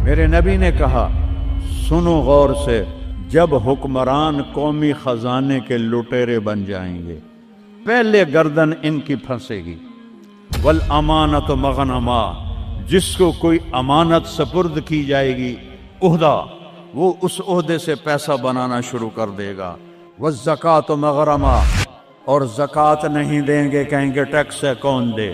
میرے نبی نے کہا سنو غور سے، جب حکمران قومی خزانے کے لٹیرے بن جائیں گے پہلے گردن ان کی پھنسے گی۔ والامانۃ مغنما، جس کو کوئی امانت سپرد کی جائے گی عہدہ، وہ اس عہدے سے پیسہ بنانا شروع کر دے گا۔ والزکوٰۃ مغرما، اور زکوٰۃ نہیں دیں گے، کہیں گے ٹیکس ہے کون دے۔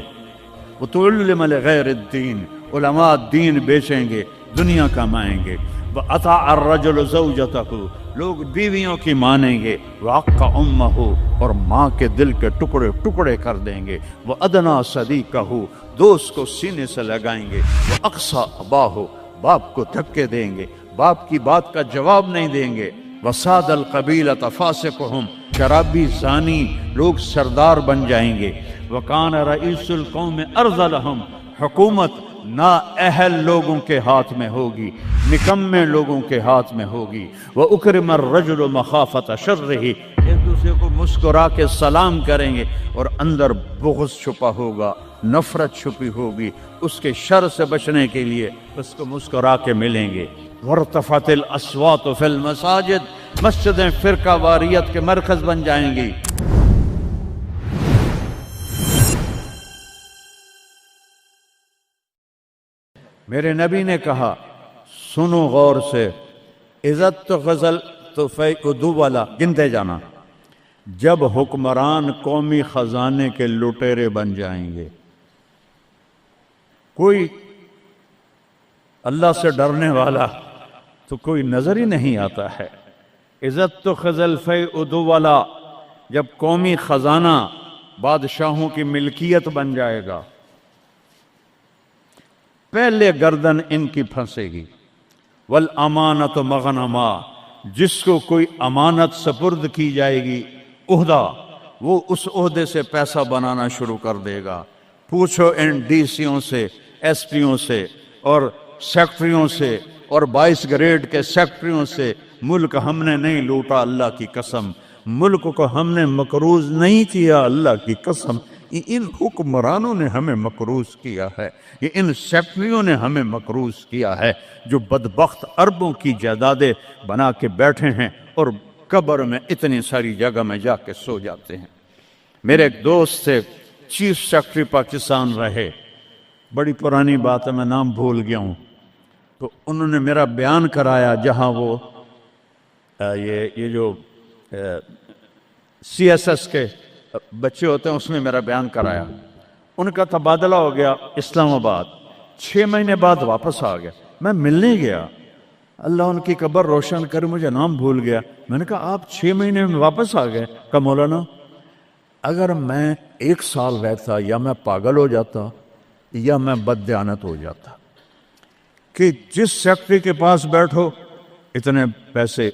وتعلم لغیر الدین، علماء دین بیچیں گے، دنیا کمائیں گے۔ وَأَطَاعَ الرَّجُلُ زَوْجَتَهُ، لوگ بیویوں کی مانیں گے۔ وَعَقَّ أُمَّهُ، اور ماں کے دل کے ٹکڑے ٹکڑے کر دیں گے۔ وَأَدْنَىٰ صَدِيقَهُ، دوست کو سینے سے لگائیں گے۔ وَأَقْصَىٰ أَبَاهُ، باپ کو دھکے دیں گے، باپ کی بات کا جواب نہیں دیں گے۔ وَسَادَ الْقَبِيلَةَ فَاسِقُهُمْ، شرابی زانی لوگ سردار بن جائیں گے۔ وَكَانَ رَئِيسُ الْقَوْمِ أَرْذَلَهُمْ، حکومت نااہل لوگوں کے ہاتھ میں ہوگی، نکمے لوگوں کے ہاتھ میں ہوگی۔ وَأُكْرِمَ الرَّجُلُ مَخَافَةَ شَرِّهِ، ایک دوسرے کو مسکرا کے سلام کریں گے، اور اندر بغض چھپا ہوگا، نفرت چھپی ہوگی، اس کے شر سے بچنے کے لیے اس کو مسکرا کے ملیں گے۔ وَارْتَفَعَتِ الْأَصْوَاتُ فِي الْمَسَاجِدِ، مسجدیں فرقہ واریت کے مرکز بن جائیں گی۔ میرے نبی نے کہا سنو غور سے، عزت غزل تو فیقدو والا، گنتے جانا، جب حکمران قومی خزانے کے لٹیرے بن جائیں گے، کوئی اللہ سے ڈرنے والا تو کوئی نظر ہی نہیں آتا ہے۔ عزت تو خزل فیقدو والا، جب قومی خزانہ بادشاہوں کی ملکیت بن جائے گا پہلے گردن ان کی پھنسے گی۔ والامانۃ مغنما، جس کو کوئی امانت سپرد کی جائے گی عہدہ، وہ اس عہدے سے پیسہ بنانا شروع کر دے گا۔ پوچھو ان ڈی سیوں سے، ایس پیوں سے، اور سیکٹریوں سے، اور 22 گریڈ کے سیکٹریوں سے، ملک ہم نے نہیں لوٹا اللہ کی قسم، ملک کو ہم نے مقروض نہیں کیا اللہ کی قسم، ان حکمرانوں نے ہمیں مقروض کیا ہے، یہ ان سیکٹریوں نے ہمیں مقروض کیا ہے، جو بدبخت اربوں کی جائیدادیں بنا کے بیٹھے ہیں اور قبر میں اتنی ساری جگہ میں جا کے سو جاتے ہیں۔ میرے ایک دوست سے چیف سیکٹری پاکستان رہے، بڑی پرانی بات ہے، میں نام بھول گیا ہوں، تو انہوں نے میرا بیان کرایا جہاں وہ یہ جو سی ایس ایس کے بچے ہوتے ہیں اس میں میرا بیان کرایا۔ ان کا تبادلہ ہو گیا اسلام آباد، 6 مہینے بعد واپس آ گیا، میں ملنے گیا، اللہ ان کی قبر روشن کر، مجھے نام بھول گیا۔ میں نے کہا آپ 6 مہینے میں واپس آ گئے؟ کہا مولانا اگر میں 1 سال رہتا یا میں پاگل ہو جاتا یا میں بددیانت ہو جاتا، کہ جس سیکٹری کے پاس بیٹھو اتنے پیسے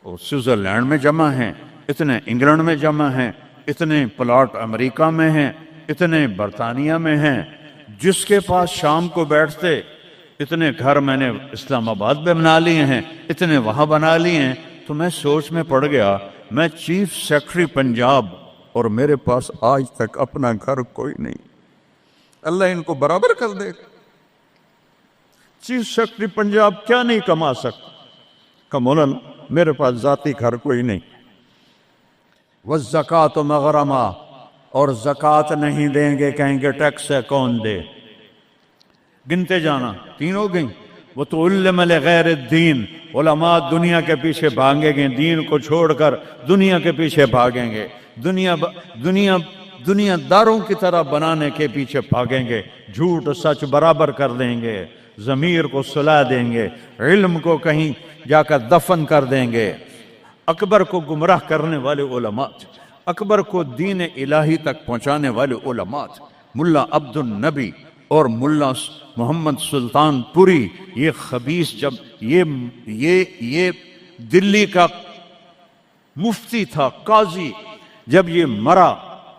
سوئٹزرلینڈ میں جمع ہیں، اتنے انگلینڈ میں جمع ہیں، اتنے پلاٹ امریکہ میں ہیں، اتنے برطانیہ میں ہیں، جس کے پاس شام کو بیٹھتے اتنے گھر میں نے اسلام آباد میں بنا لیے ہیں، اتنے وہاں بنا لیے ہیں۔ تو میں سوچ میں پڑ گیا، میں چیف سیکرٹری پنجاب اور میرے پاس آج تک اپنا گھر کوئی نہیں، اللہ ان کو برابر کر دے گا۔ چیف سیکرٹری پنجاب کیا نہیں کما سکتا؟ کہ مولانا میرے پاس ذاتی گھر کوئی نہیں۔ والزکوٰۃ مغرما، اور زکوٰۃ نہیں دیں گے، کہیں گے ٹیکس ہے کون دے۔ گنتے جانا، 3 ہو گئیں۔ وَتُعَلِّمَ لِغَيْرِ الدِّينِ، علماء دنیا کے پیچھے بھاگیں گے، دین کو چھوڑ کر دنیا کے پیچھے بھاگیں گے، دنیا داروں کی طرح بنانے کے پیچھے بھاگیں گے، جھوٹ سچ برابر کر دیں گے، ضمیر کو سلا دیں گے، علم کو کہیں جا کر دفن کر دیں گے۔ اکبر کو گمراہ کرنے والے علماء، اکبر کو دین الہی تک پہنچانے والے علماء، ملا عبد النبی اور ملا محمد سلطان پوری، یہ خبیث، جب یہ دلی کا مفتی تھا، قاضی، جب یہ مرا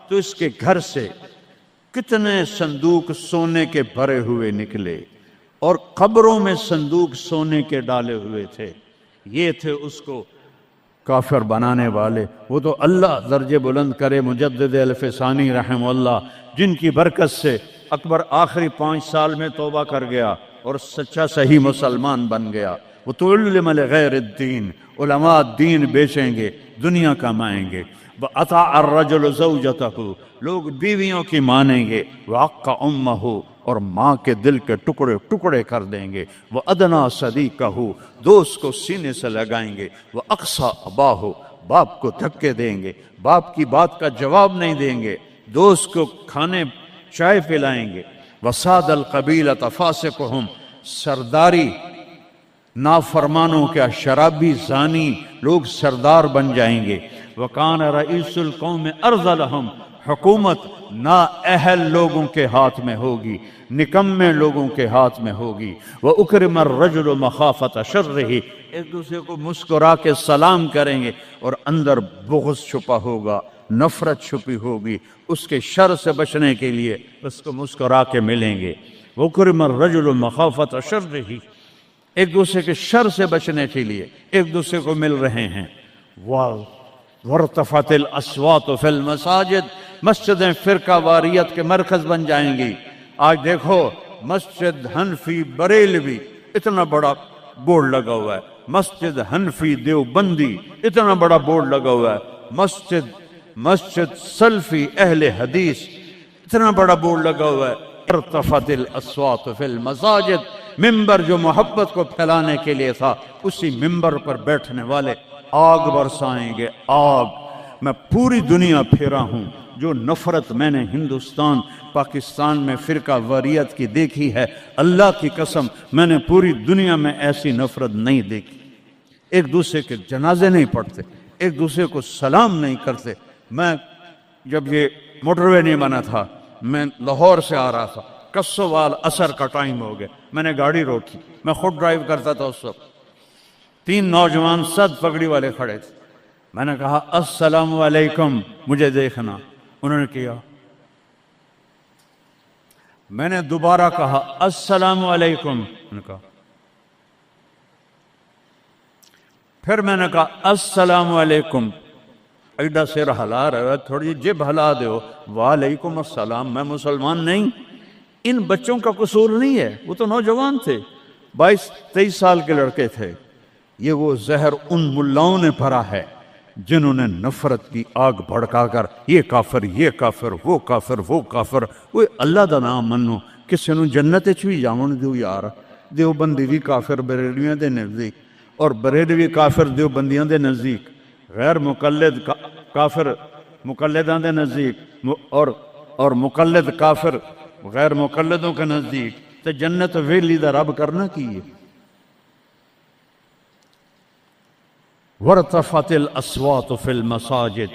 تو اس کے گھر سے کتنے صندوق سونے کے بھرے ہوئے نکلے، اور قبروں میں صندوق سونے کے ڈالے ہوئے تھے۔ یہ تھے اس کو کافر بنانے والے۔ وہ تو اللہ درجے بلند کرے مجدد الف ثانی رحمہ اللہ، جن کی برکت سے اکبر آخری 5 سال میں توبہ کر گیا اور سچا صحیح مسلمان بن گیا۔ وہ تو علم لغیر الدین، علماء دین بیچیں گے، دنیا کمائیں گے۔ وَأَطَاعَ الرَّجُلُ زَوْجَتَهُ، لوگ بیویوں کی مانیں گے۔ وَعَقَّ أُمَّهُ، اور ماں کے دل کے ٹکڑے ٹکڑے کر دیں گے۔ وَأَدْنَىٰ صَدِيقَهُ، دوست کو سینے سے لگائیں گے۔ وَأَقْصَىٰ أَبَاهُ، باپ کو دھکے دیں گے، باپ کی بات کا جواب نہیں دیں گے، دوست کو کھانے چائے پلائیں گے۔ وَسَادَ الْقَبِيلَةَ فَاسِقُهُمْ، سرداری نافرمانوں کا شرابی زانی لوگ سردار بن جائیں گے۔ وَكَانَ رَئِيسُ الْقَوْمِ أَرْذَلَهُمْ، حکومت نااہل لوگوں کے ہاتھ میں ہوگی، نکمے لوگوں کے ہاتھ میں ہوگی۔ وَأُكْرِمَ الرَّجُلُ مَخَافَةَ شَرِّهِ، ایک دوسرے کو مسکرا کے سلام کریں گے اور اندر بغض چھپا ہوگا، نفرت چھپی ہوگی، اس کے شر سے بچنے کے لیے اس کو مسکرا کے ملیں گے۔ وَأُكْرِمَ الرَّجُلُ مَخَافَةَ شَرِّهِ، ایک دوسرے کے شر سے بچنے کے لیے ایک دوسرے کو مل رہے ہیں۔ وَارْتَفَعَتِ الْأَصْوَاتُ فِي الْمَسَاجِدِ، مسجدیں فرقہ واریت کے مرکز بن جائیں گی۔ آج دیکھو مسجد حنفی بریلوی اتنا بڑا بورڈ لگا ہوا ہے، مسجد حنفی دیوبندی اتنا بڑا بورڈ لگا ہوا ہے، مسجد سلفی اہل حدیث اتنا بڑا بورڈ لگا ہوا ہے۔ ارتفعت الاصوات فی المساجد، ممبر جو محبت کو پھیلانے کے لیے تھا، اسی ممبر پر بیٹھنے والے آگ برسائیں گے، آگ۔ میں پوری دنیا پھیرا ہوں، جو نفرت میں نے ہندوستان پاکستان میں فرقہ واریت کی دیکھی ہے، اللہ کی قسم میں نے پوری دنیا میں ایسی نفرت نہیں دیکھی۔ ایک دوسرے کے جنازے نہیں پڑھتے، ایک دوسرے کو سلام نہیں کرتے۔ میں جب یہ موٹر وے نہیں بنا تھا، میں لاہور سے آ رہا تھا، کسوال عصر کا ٹائم ہو گیا، میں نے گاڑی روکی، میں خود ڈرائیو کرتا تھا اس وقت، 3 نوجوان سد پگڑی والے کھڑے تھے، میں نے کہا السلام علیکم، مجھے دیکھنا، انہوں نے کیا، میں نے دوبارہ کہا السلام علیکم، انہوں نے کہا، پھر میں نے کہا السلام علیکم، ایڈا سر ہلا رہا ہے، تھوڑی جب ہلا دیو، وعلیکم السلام، میں مسلمان نہیں۔ ان بچوں کا قصور نہیں ہے، وہ تو نوجوان تھے، 22-23 سال کے لڑکے تھے۔ یہ وہ زہر ان ملاؤں نے بھرا ہے جنہوں نے نفرت کی آگ بھڑکا کر یہ کافر، یہ کافر، وہ کافر، وہ کافر۔ وہ اللہ دا نام منو، کسی نو جنت وچ بھی جاون دیو یار۔ دیوبندی بھی کافر بریلویاں دے نزدیک، اور بریلوی کافر دیوبندیاں دے نزدیک، غیر مقلد کافر مقلداں دے نزدیک، اور مقلد کافر غیر مقلدوں کے نزدیک۔ تے جنت ویلی دا رب کرنا کی ہے۔ وَارْتَفَعَتِ الْأَصْوَاتُ فِي الْمَسَاجِدِ،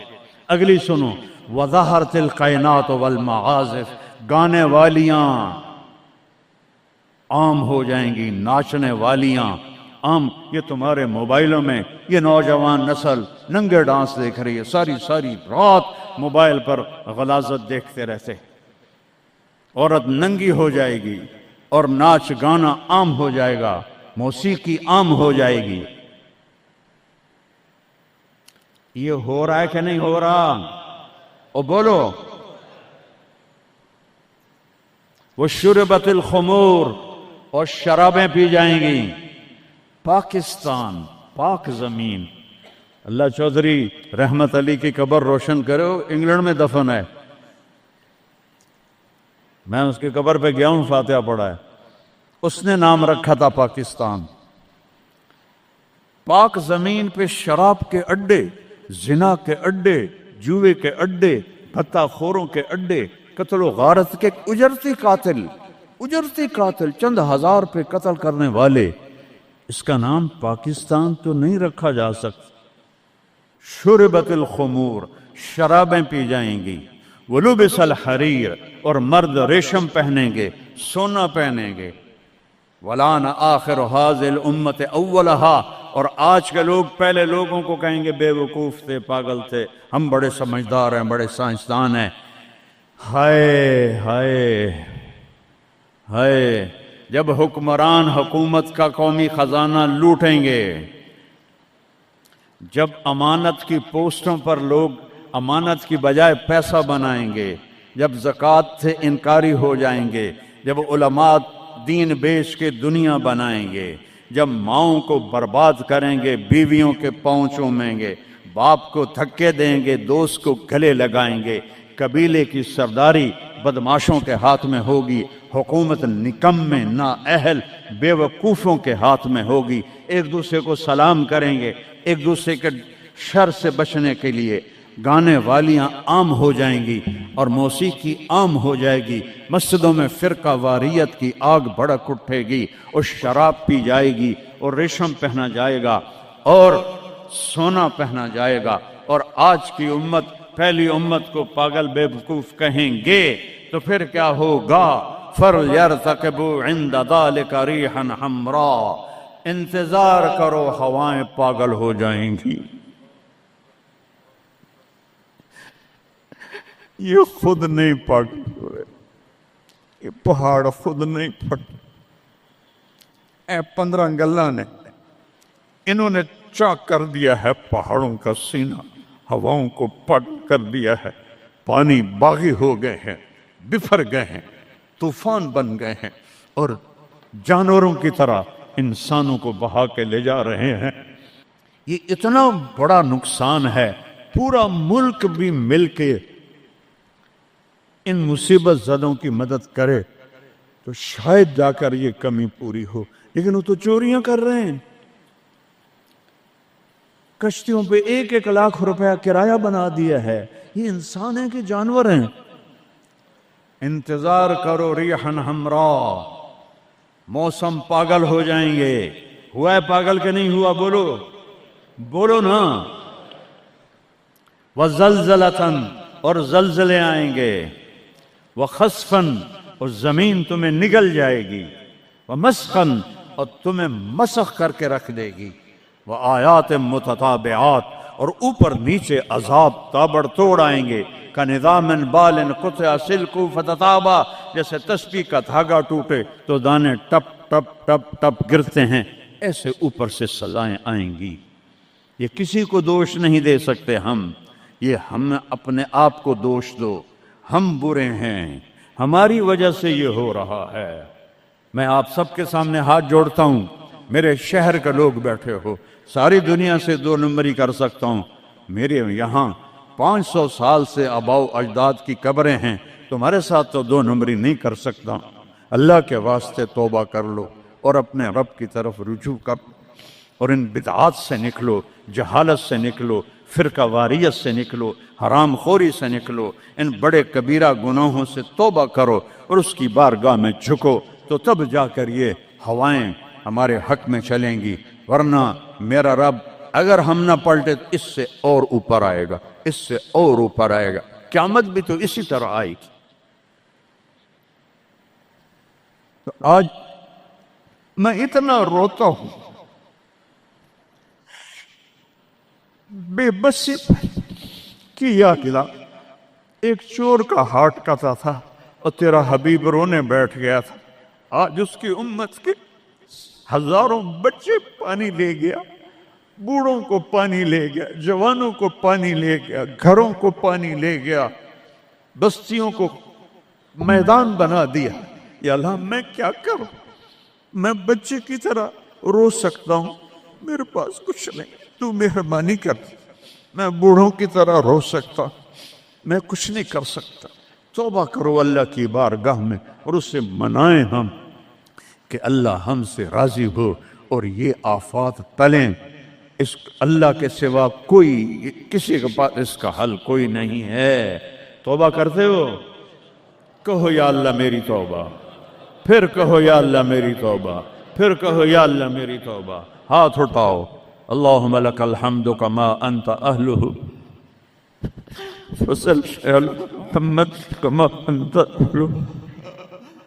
اگلی سنو، وَظَهَرَتِ الْقَيْنَاتُ وَالْمَعَازِفِ، گانے والیاں عام ہو جائیں گی، ناچنے والیاں عام۔ یہ تمہارے موبائلوں میں یہ نوجوان نسل ننگے ڈانس دیکھ رہی ہے، ساری رات موبائل پر غلاظت دیکھتے رہتے۔ عورت ننگی ہو جائے گی اور ناچ گانا عام ہو جائے گا، موسیقی عام ہو جائے گی۔ یہ ہو رہا ہے کہ نہیں ہو رہا؟ او بولو۔ وَشُرِبَتِ الْخُمُورِ، اور شرابیں پی جائیں گی۔ پاکستان، پاک زمین، اللہ چودھری رحمت علی کی قبر روشن کرو، انگلینڈ میں دفن ہے، میں اس کی قبر پہ گیا ہوں، فاتحہ پڑھا ہے، اس نے نام رکھا تھا پاکستان۔ پاک زمین پہ شراب کے اڈے، زنا کے اڈے، جوئے کے اڈے، بھتہ خوروں کے اڈے، قتل و غارت کے اجرتی قاتل چند ہزار پہ قتل کرنے والے، اس کا نام پاکستان تو نہیں رکھا جا سکتا۔ شربت الخمور، شرابیں پی جائیں گی۔ ولبس الحریر، اور مرد ریشم پہنیں گے، سونا پہنیں گے۔ ولان آخر هذه الامت اولہا، اور آج کے لوگ پہلے لوگوں کو کہیں گے بے وقوف تھے، پاگل تھے، ہم بڑے سمجھدار ہیں، بڑے سائنسدان ہیں۔ ہائے ہائے ہائے، جب حکمران حکومت کا قومی خزانہ لوٹیں گے، جب امانت کی پوسٹوں پر لوگ امانت کی بجائے پیسہ بنائیں گے، جب زکوٰۃ سے انکاری ہو جائیں گے، جب علماء دین بیچ کے دنیا بنائیں گے، جب ماؤں کو برباد کریں گے، بیویوں کے پاؤں چومیں گے، باپ کو دھکے دیں گے، دوست کو گلے لگائیں گے، قبیلے کی سرداری بدماشوں کے ہاتھ میں ہوگی، حکومت نکمے نااہل بے وقوفوں کے ہاتھ میں ہوگی، ایک دوسرے کو سلام کریں گے، ایک دوسرے کے شر سے بچنے کے لیے گانے والیاں عام ہو جائیں گی اور موسیقی عام ہو جائے گی، مسجدوں میں فرقہ واریت کی آگ بھڑک اٹھے گی اور شراب پی جائے گی اور ریشم پہنا جائے گا اور سونا پہنا جائے گا، اور آج کی امت پہلی امت کو پاگل بے وقوف کہیں گے تو پھر کیا ہوگا؟ فَلْيَرْتَقِبُوا عِنْدَ ذَلِكَ رِيحًا حَمْرَاءَ، انتظار کرو ہوائیں پاگل ہو جائیں گی۔ یہ خود نہیں پاگل ہو رہے، یہ پہاڑ خود نہیں پھٹ، اے 15 گلہ نے انہوں نے چاک کر دیا ہے پہاڑوں کا سینہ، ہواؤں کو پٹ کر دیا ہے، پانی باغی ہو گئے ہیں، بفر گئے ہیں، طوفان بن گئے ہیں اور جانوروں کی طرح انسانوں کو بہا کے لے جا رہے ہیں۔ یہ اتنا بڑا نقصان ہے، پورا ملک بھی مل کے ان مصیبت زدوں کی مدد کرے تو شاید جا کر یہ کمی پوری ہو، لیکن وہ تو چوریاں کر رہے ہیں، کشتیوں پہ 1-1 لاکھ روپیہ کرایہ بنا دیا ہے، یہ انسان ہیں کہ جانور ہیں؟ انتظار کرو ریحًا حمراء، موسم پاگل ہو جائیں گے، ہوا ہے پاگل کہ نہیں ہوا؟ بولو بولو نا۔ وَزَلْزَلَةً، اور زلزلے آئیں گے، وَخَسْفًا، اور زمین تمہیں نگل جائے گی، وَمَسْخًا، اور تمہیں مسخ کر کے رکھ دے گی، وَآیَاتٍ مُتَتَابِعَاتٍ، اور اوپر نیچے عذاب تابڑ توڑ آئیں گے، كَنِظَامٍ بَالٍ قُطِعَ سِلْكُ فَتَتَابَا، جیسے تسبیح کا دھاگا ٹوٹے تو دانے ٹپ ٹپ ٹپ ٹپ گرتے ہیں، ایسے اوپر سے سزائیں آئیں گی۔ یہ کسی کو دوش نہیں دے سکتے ہم، یہ ہم اپنے آپ کو دوش دو، ہم برے ہیں، ہماری وجہ سے یہ ہو رہا ہے۔ میں آپ سب کے سامنے ہاتھ جوڑتا ہوں، میرے شہر کے لوگ بیٹھے ہو، ساری دنیا سے 2 نمبری کر سکتا ہوں، میرے یہاں 500 سال سے آباؤ اجداد کی قبریں ہیں، تمہارے ساتھ تو 2 نمبری نہیں کر سکتا۔ اللہ کے واسطے توبہ کر لو اور اپنے رب کی طرف رجوع کر، اور ان بدعات سے نکلو، جہالت سے نکلو، فرقہ واریت سے نکلو، حرام خوری سے نکلو، ان بڑے کبیرہ گناہوں سے توبہ کرو اور اس کی بارگاہ میں جھکو، تو تب جا کر یہ ہوائیں ہمارے حق میں چلیں گی، ورنہ میرا رب اگر ہم نہ پلٹے اس سے اور اوپر آئے گا، اس سے اور اوپر آئے گا، قیامت بھی تو اسی طرح آئے گی۔ تو آج میں اتنا روتا ہوں، بے بسی کی یاد دلا، ایک چور کا ہارٹ کاتا تھا اور تیرا حبیب رونے بیٹھ گیا تھا، آج اس کی امت کے ہزاروں بچے پانی لے گیا، بوڑھوں کو پانی لے گیا، جوانوں کو پانی لے گیا، گھروں کو پانی لے گیا، بستیوں کو میدان بنا دیا۔ یا اللہ میں کیا کروں؟ میں بچے کی طرح رو سکتا ہوں، میرے پاس کچھ نہیں، تو مہربانی کر۔ میں بوڑھوں کی طرح رو سکتا، میں کچھ نہیں کر سکتا۔ توبہ کرو اللہ کی بارگاہ میں اور اس سے منائیں ہم کہ اللہ ہم سے راضی ہو اور یہ آفات ٹلیں۔ اس اللہ کے سوا کوئی، کسی کے پاس اس کا حل کوئی نہیں ہے۔ توبہ کرتے ہو؟ کہو یا اللہ میری توبہ، پھر کہو یا اللہ میری توبہ، پھر کہو یا اللہ میری توبہ۔ ہاتھ اٹھاؤ۔ اللہم لک الحمد کما انت اہلہ، وصلی علی محمد کما انت اہلہ،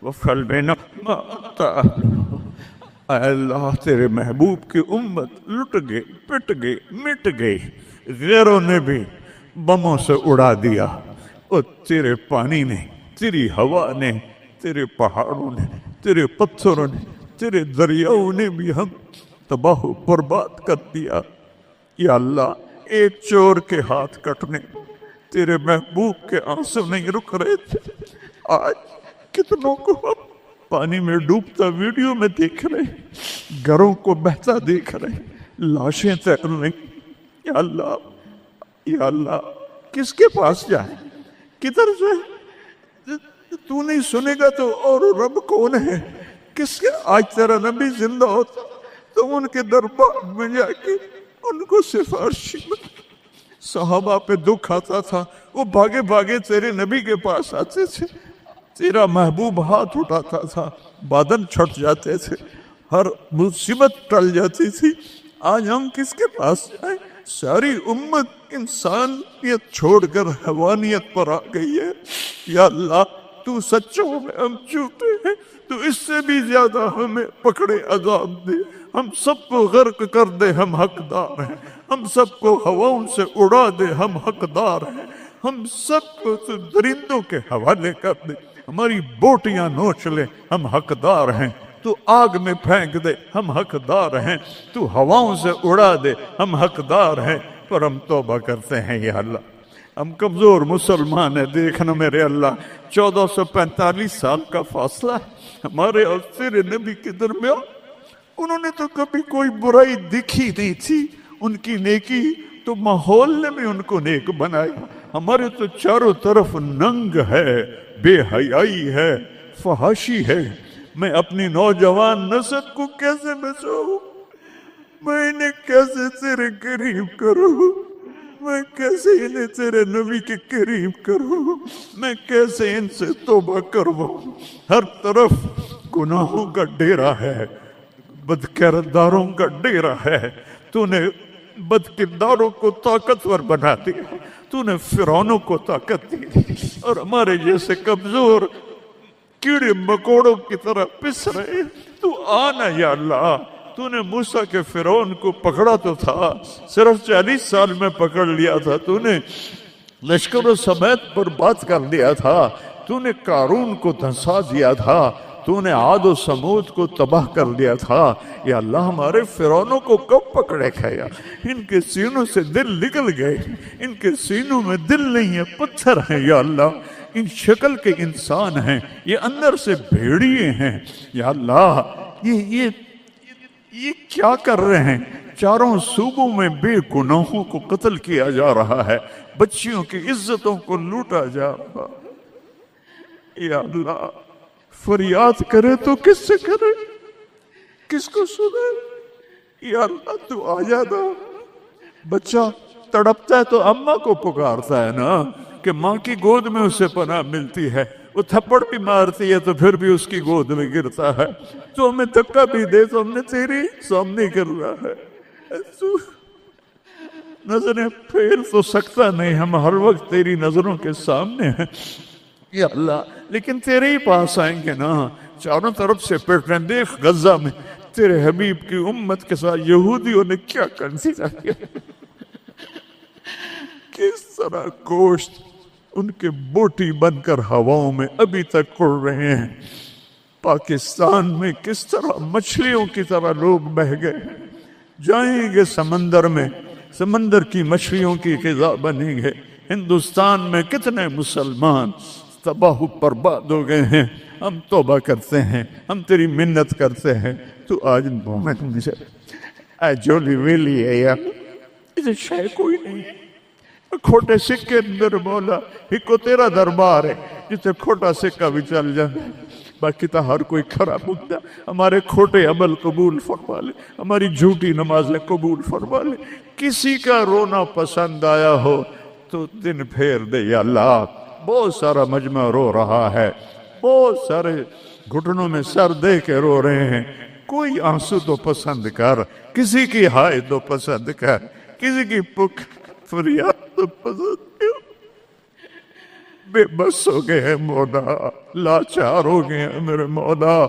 وفعل بنا ما انت اہلہ۔ اے اللہ تیرے محبوب کی امت لٹ گئی، پٹ گئی، مٹ گئی، غیروں نے بھی بموں سے اڑا دیا، اور تیرے پانی نے، تیری ہوا نے، تیرے پہاڑوں نے، تیرے پتھروں نے، تیرے دریاؤں نے بھی ہم تباہ و برباد کر دیا۔ یا اللہ ایک چور کے ہاتھ کٹنے تیرے محبوب کے آنسو نہیں رک رہے تھے، آج کتنوں کو ہم پانی میں ڈوبتا ویڈیو میں دیکھ رہے ہیں، گھروں کو بہتا دیکھ رہے ہیں، لاشیں تیر رہی۔ یا اللہ، یا اللہ، کس کے پاس جائیں، کدھر جائیں؟ تو نہیں سنے گا تو اور رب کون ہے؟ کس کے؟ آج تیرا نبی زندہ ہوتا تو ان کے دربار میں جا کے ان کو سفارشی صحابہ پہ دکھ آتا تھا، وہ بھاگے بھاگے تیرے نبی کے پاس آتے تھے، تیرا محبوب ہاتھ اٹھاتا تھا، بادل چھٹ جاتے تھے، ہر مصیبت ٹل جاتی تھی۔ آج ہم کس کے پاس جائیں؟ ساری امت انسانیت چھوڑ کر حیوانیت پر آ گئی ہے۔ یا اللہ، تو سچوں میں ہم جھوٹے ہیں، تو اس سے بھی زیادہ ہمیں پکڑے عذاب دے، ہم سب کو غرق کر دے، ہم حقدار ہیں، ہم سب کو ہواؤں سے اڑا دے، ہم حقدار ہیں، ہم سب کو تو درندوں کے حوالے کر دے، ہماری بوٹیاں نوچ لے، ہم حقدار ہیں، تو آگ میں پھینک دے، ہم حقدار ہیں، تو ہواؤں سے اڑا دے، ہم حقدار ہیں، پر ہم توبہ کرتے ہیں۔ یا اللہ، ہم کمزور مسلمان ہیں، دیکھنا میرے اللہ، 1445 سال کا فاصلہ ہے ہمارے اور تیرے نبی کے درمیان۔ انہوں نے تو کبھی کوئی برائی دکھی نہیں تھی، ان کی نیکی تو ماحول نے بھی ان کو نیک بنایا۔ ہمارے تو چاروں طرف ننگ ہے، بے حیائی ہے، فحاشی ہے۔ میں اپنی نوجوان نسل کو کیسے بچاؤں؟ میں انہیں کیسے تیرے قریب کروں؟ میں کیسے انہیں تیرے نبی کے قریب کروں؟ میں کیسے ان سے توبہ کرواؤں؟ ہر طرف گناہوں کا ڈیرا ہے، بد کرداروں کا ڈیرا ہے۔ تو نے بد کرداروں کو طاقتور بنا دیا، تو نے فرعونوں کو طاقت دی، اور ہمارے جیسے کمزور کیڑے مکوڑوں کی طرح پس رہے۔ تو آنا یا اللہ، تو نے موسیٰ کے فرعون کو پکڑا تو تھا، صرف 40 سال میں پکڑ لیا تھا، تو نے لشکر و سمیت پر بات کر لیا تھا، تو نے قارون کو دھنسا دیا تھا، تو نے عاد و سمود کو تباہ کر دیا تھا۔ یا اللہ، ہمارے فرعونوں کو کب پکڑے گیا؟ ان کے سینوں سے دل نکل گئے، ان کے سینوں میں دل نہیں ہے، پتھر ہیں۔ یا اللہ، ان شکل کے انسان ہیں، یہ اندر سے بھیڑیے ہیں۔ یا اللہ، یہ کیا کر رہے ہیں؟ چاروں صوبوں میں بے گناہوں کو قتل کیا جا رہا ہے، بچیوں کی عزتوں کو لوٹا جا رہا ہے۔ یا اللہ، فریاد کرے تو کس سے کرے، کس کو سنے؟ یا اللہ، تو آ جانا۔ بچہ تڑپتا ہے تو اماں کو پکارتا ہے نا، کہ ماں کی گود میں اسے پناہ ملتی ہے۔ وہ تھپڑ بھی مارتی ہے تو پھر بھی اس کی گود میں گرتا ہے۔ تو ہمیں دھکا بھی دے تو ہم نے تیری سامنے کر رہا ہے، تو نظریں پھیر تو سکتا نہیں، ہم ہر وقت تیری نظروں کے سامنے ہیں۔ یا اللہ، لیکن تیرے ہی پاس آئیں گے نا۔ چاروں طرف سے پیٹ رہے، دیکھ غزہ میں تیرے حبیب کی امت کے ساتھ یہودیوں نے کیا کنسیڈر کیا، کس طرح گوشت ان کے بوٹی بن کر ہواؤں میں ابھی تک اڑ رہے ہیں۔ پاکستان میں کس طرح مچھلیوں کی طرح لوگ بہ گئے، جائیں گے سمندر میں، سمندر کی مچھلیوں کی غذا بنیں گے۔ ہندوستان میں کتنے مسلمان تباہ و برباد ہو گئے ہیں۔ ہم توبہ کرتے ہیں، ہم تیری منت کرتے ہیں، تو آج مومن مجھے جولی ویلی ہے یار، اسے شے کوئی نہیں ہے۔ کھوٹے سکے اندر مولا ایک کو تیرا دربار ہے جسے کھوٹا سکہ بھی چل جائے، باقی تو ہر کوئی کھڑا مدعا ہمارے کھوٹے عمل قبول فرما لے، ہماری جھوٹی نمازیں قبول فرما لے۔ کسی کا رونا پسند آیا ہو تو دن پھیر دے یا اللہ۔ بہت سارا مجمع رو رہا ہے، بہت سارے گھٹنوں میں سر دے کے رو رہے ہیں، کوئی آنسو تو پسند کر، کسی کی ہائے تو پسند کر، کسی کی پک فریاد تو پسند کر۔ بے بس ہو گئے ہیں مولا، لاچار ہو گئے ہیں میرے مولا،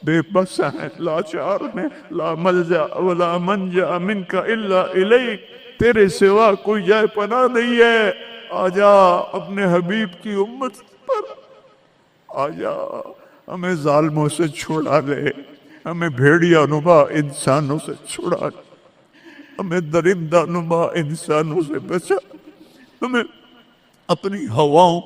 بے بس ہیں، لاچار ہیں۔ لا ملجا ولا منجا منک الا الیک، تیرے سوا کوئی جائے پناہ نہیں ہے۔ آجا اپنے حبیب کی امت پر آجا، ہمیں ظالموں سے چھڑا لے، ہمیں بھیڑیا نما انسانوں سے چھڑا لے، ہمیں درندہ نما انسانوں سے بچا، ہمیں اپنی ہواؤں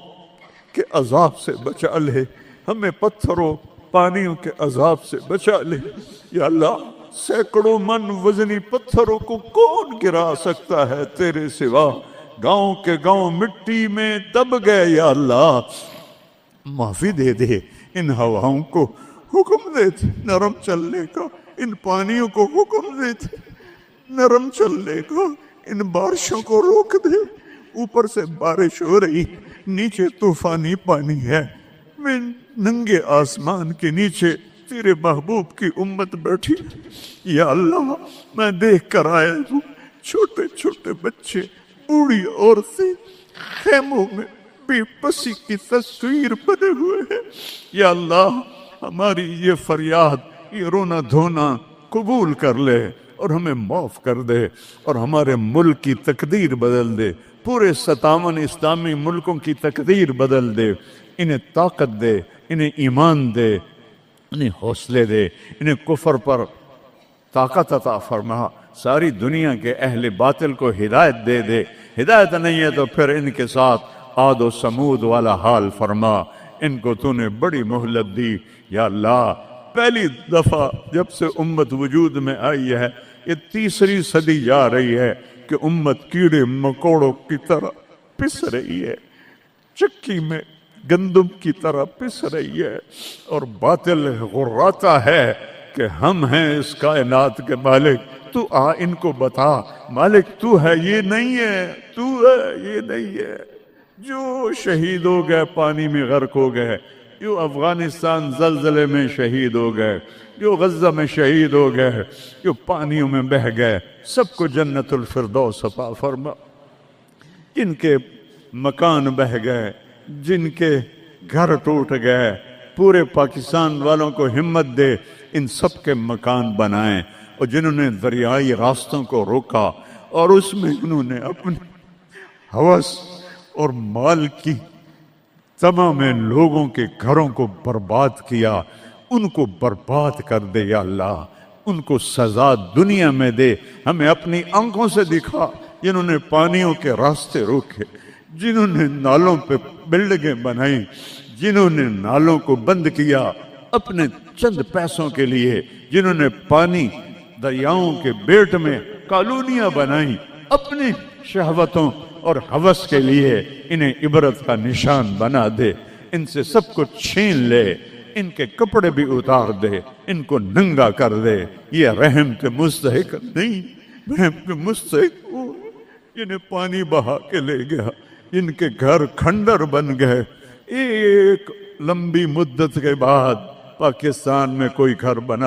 کے عذاب سے بچا لے، ہمیں پتھروں پانیوں کے عذاب سے بچا لے یا اللہ سینکڑوں من وزنی پتھروں کو کون گرا سکتا ہے تیرے سوا گاؤں کے گاؤں مٹی میں دب گئے یا اللہ معافی دے دے ان ہواؤں کو حکم دے دے نرم چلنے کا ان پانیوں کو حکم دے دے نرم چلنے کا ان بارشوں کو روک دے اوپر سے بارش ہو رہی نیچے طوفانی پانی ہے میں ننگے آسمان کے نیچے تیرے محبوب کی امت بیٹھی یا اللہ میں دیکھ کر آیا ہوں چھوٹے چھوٹے بچے بوڑھی عورتیں خیموں میں بے بسی کی تصویر بنے ہوئے ہیں یا اللہ ہماری یہ فریاد یہ رونا دھونا قبول کر لے اور ہمیں معاف کر دے اور ہمارے ملک کی تقدیر بدل دے پورے 57 اسلامی ملکوں کی تقدیر بدل دے انہیں طاقت دے انہیں ایمان دے انہیں حوصلے دے انہیں کفر پر طاقت عطا فرما ساری دنیا کے اہل باطل کو ہدایت دے دے ہدایت نہیں ہے تو پھر ان کے ساتھ عاد و سمود والا حال فرما ان کو تو نے بڑی مہلت دی یا اللہ پہلی دفعہ جب سے امت وجود میں آئی ہے یہ 3ری صدی جا رہی ہے کہ امت کیڑے مکوڑوں کی طرح پس رہی ہے چکی میں گندم کی طرح پس رہی ہے اور باطل غراتا ہے کہ ہم ہیں اس کائنات کے مالک تو آ ان کو بتا مالک تو ہے یہ نہیں ہے تو ہے یہ نہیں ہے جو شہید ہو گئے پانی میں غرق ہو گئے جو افغانستان زلزلے میں شہید ہو گئے جو غزہ میں شہید ہو گئے جو پانیوں میں بہہ گئے سب کو جنت الفردوس عطا فرما جن کے مکان بہہ گئے جن کے گھر ٹوٹ گئے پورے پاکستان والوں کو ہمت دے ان سب کے مکان بنائیں اور جنہوں نے دریائی راستوں کو روکا اور اس میں انہوں نے اپنے ہوس اور مال کی تمام لوگوں کے گھروں کو برباد کیا ان کو برباد کر دے یا اللہ ان کو سزا دنیا میں دے ہمیں اپنی آنکھوں سے دکھا جنہوں نے پانیوں کے راستے روکے جنہوں نے نالوں پہ بلڈنگیں بنائی جنہوں نے نالوں کو بند کیا اپنے چند پیسوں کے لیے جنہوں نے پانی دریاؤں کے بیٹ میں کالونیاں بنائیں اپنی شہوتوں اور ہوس کے لیے انہیں عبرت کا نشان بنا دے ان سے سب کو چھین لے ان کے کپڑے بھی اتار دے ان کو ننگا کر دے یہ رحم کے مستحق نہیں رحم کے مستحق وہ جنہیں پانی بہا کے لے گیا جن کے گھر کھنڈر بن گئے ایک لمبی مدت کے بعد پاکستان میں کوئی گھر بنا